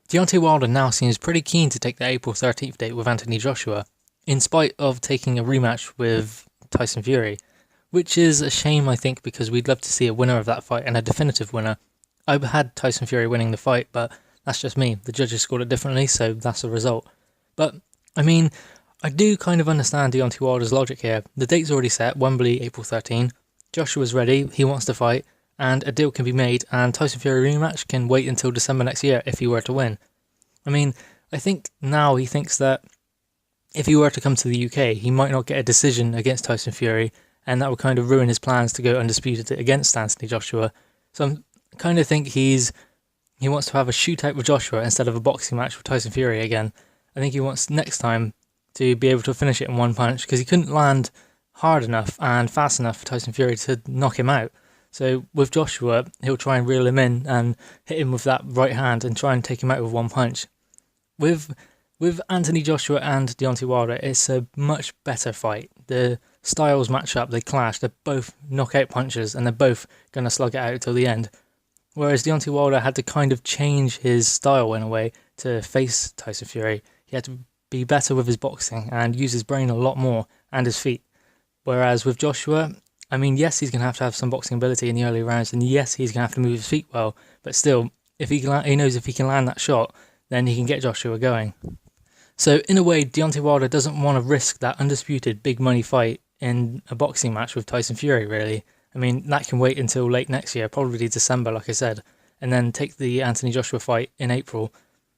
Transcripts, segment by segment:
Deontay Wilder now seems pretty keen to take the April 13th date with Anthony Joshua, in spite of taking a rematch with Tyson Fury, which is a shame, I think, because we'd love to see a winner of that fight and a definitive winner. I had Tyson Fury winning the fight, but that's just me. The judges scored it differently, so that's the result. But, I mean, I do kind of understand Deontay Wilder's logic here. The date's already set, Wembley, April 13. Joshua's ready, he wants to fight, and a deal can be made, and Tyson Fury rematch can wait until December next year if he were to win. I mean, I think now he thinks that if he were to come to the UK, he might not get a decision against Tyson Fury, and that would kind of ruin his plans to go undisputed against Anthony Joshua. So I kind of think he wants to have a shootout with Joshua instead of a boxing match with Tyson Fury again. I think he wants next time to be able to finish it in one punch, because he couldn't land hard enough and fast enough for Tyson Fury to knock him out. So with Joshua, he'll try and reel him in and hit him with that right hand and try and take him out with one punch. With Anthony Joshua and Deontay Wilder, it's a much better fight. The styles match up, they clash, they're both knockout punchers and they're both going to slug it out till the end. Whereas Deontay Wilder had to kind of change his style in a way to face Tyson Fury. He had to be better with his boxing and use his brain a lot more and his feet. Whereas with Joshua, I mean, yes, he's going to have some boxing ability in the early rounds, and yes, he's going to have to move his feet well, but still, if he knows if he can land that shot, then he can get Joshua going. So in a way, Deontay Wilder doesn't want to risk that undisputed big money fight in a boxing match with Tyson Fury, really. I mean, that can wait until late next year, probably December, like I said, and then take the Anthony Joshua fight in April,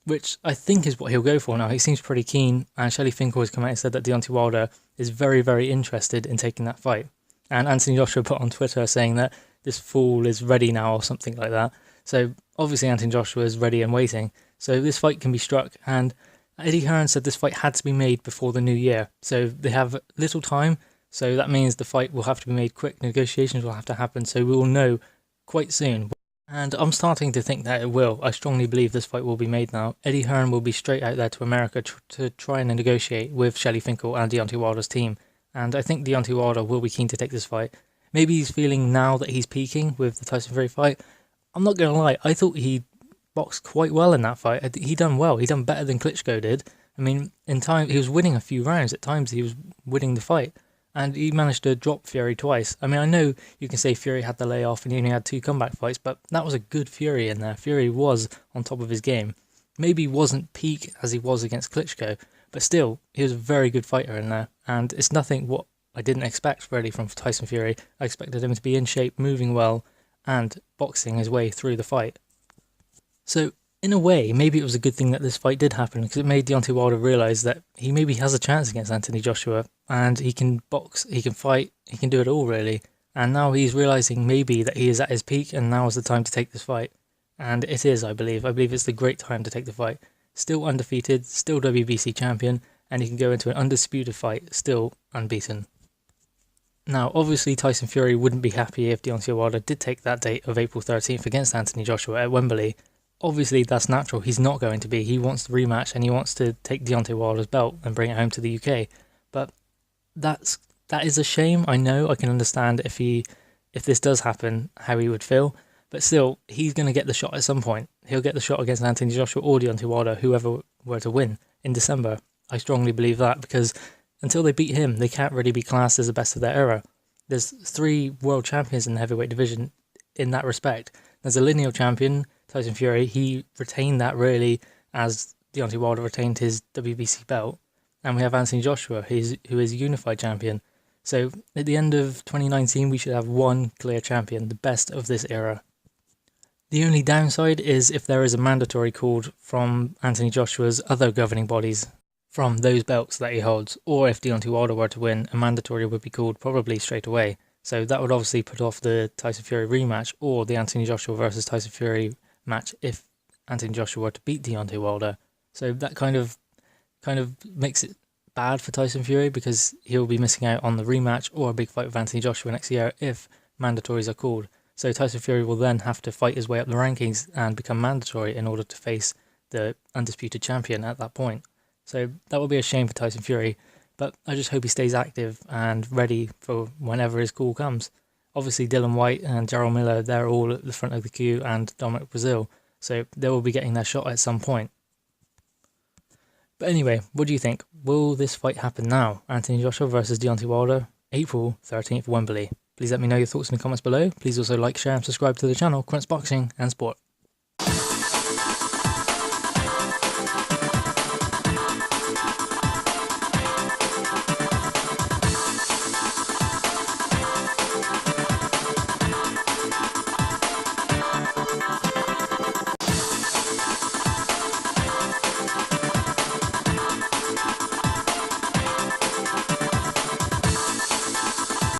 which I think is what he'll go for now. He seems pretty keen, and Shelley Finkel has come out and said that Deontay Wilder is very, very interested in taking that fight. And Anthony Joshua put on Twitter saying that this fool is ready now or something like that. So obviously Anthony Joshua is ready and waiting. So this fight can be struck, and Eddie Hearn said this fight had to be made before the new year. So they have little time, so that means the fight will have to be made quick, negotiations will have to happen, so we will know quite soon. And I'm starting to think that it will. I strongly believe this fight will be made now. Eddie Hearn will be straight out there to America to try and negotiate with Shelley Finkel and Deontay Wilder's team. And I think Deontay Wilder will be keen to take this fight. Maybe he's feeling now that he's peaking with the Tyson Fury fight. I'm not going to lie, I thought he boxed quite well in that fight. He done well. He done better than Klitschko did. I mean, in time, he was winning a few rounds. At times, he was winning the fight. And he managed to drop Fury twice. I mean, I know you can say Fury had the layoff and he only had 2 comeback fights, but that was a good Fury in there. Fury was on top of his game. Maybe he wasn't peak as he was against Klitschko, but still, he was a very good fighter in there. And it's nothing what I didn't expect, really, from Tyson Fury. I expected him to be in shape, moving well, and boxing his way through the fight. So, in a way, maybe it was a good thing that this fight did happen, because it made Deontay Wilder realise that he maybe has a chance against Anthony Joshua, and he can box, he can fight, he can do it all, really. And now he's realising maybe that he is at his peak, and now is the time to take this fight. And it is, I believe. I believe it's the great time to take the fight. Still undefeated, still WBC champion, and he can go into an undisputed fight, still unbeaten. Now, obviously, Tyson Fury wouldn't be happy if Deontay Wilder did take that date of April 13th against Anthony Joshua at Wembley. Obviously, that's natural. He's not going to be. He wants the rematch, and he wants to take Deontay Wilder's belt and bring it home to the UK. But that is a shame. I know. I can understand if this does happen, how he would feel. But still, he's going to get the shot at some point. He'll get the shot against Anthony Joshua or Deontay Wilder, whoever were to win in December. I strongly believe that, because until they beat him, they can't really be classed as the best of their era. There's 3 world champions in the heavyweight division in that respect. There's a lineal champion, Tyson Fury. He retained that really as Deontay Wilder retained his WBC belt. And we have Anthony Joshua, who is a unified champion. So at the end of 2019, we should have one clear champion, the best of this era. The only downside is if there is a mandatory called from Anthony Joshua's other governing bodies from those belts that he holds, or if Deontay Wilder were to win, a mandatory would be called probably straight away. So that would obviously put off the Tyson Fury rematch or the Anthony Joshua versus Tyson Fury match if Anthony Joshua were to beat Deontay Wilder. So that kind of makes it bad for Tyson Fury, because he'll be missing out on the rematch or a big fight with Anthony Joshua next year if mandatories are called. So Tyson Fury will then have to fight his way up the rankings and become mandatory in order to face the undisputed champion at that point. So that will be a shame for Tyson Fury, but I just hope he stays active and ready for whenever his call comes. Obviously Dylan White and Jarrell Miller, they're all at the front of the queue, and Dominic Brazil, so they will be getting their shot at some point. But anyway, what do you think? Will this fight happen now? Anthony Joshua versus Deontay Wilder, April 13th, Wembley. Please let me know your thoughts in the comments below. Please also like, share and subscribe to the channel, Quince Boxing and Sport.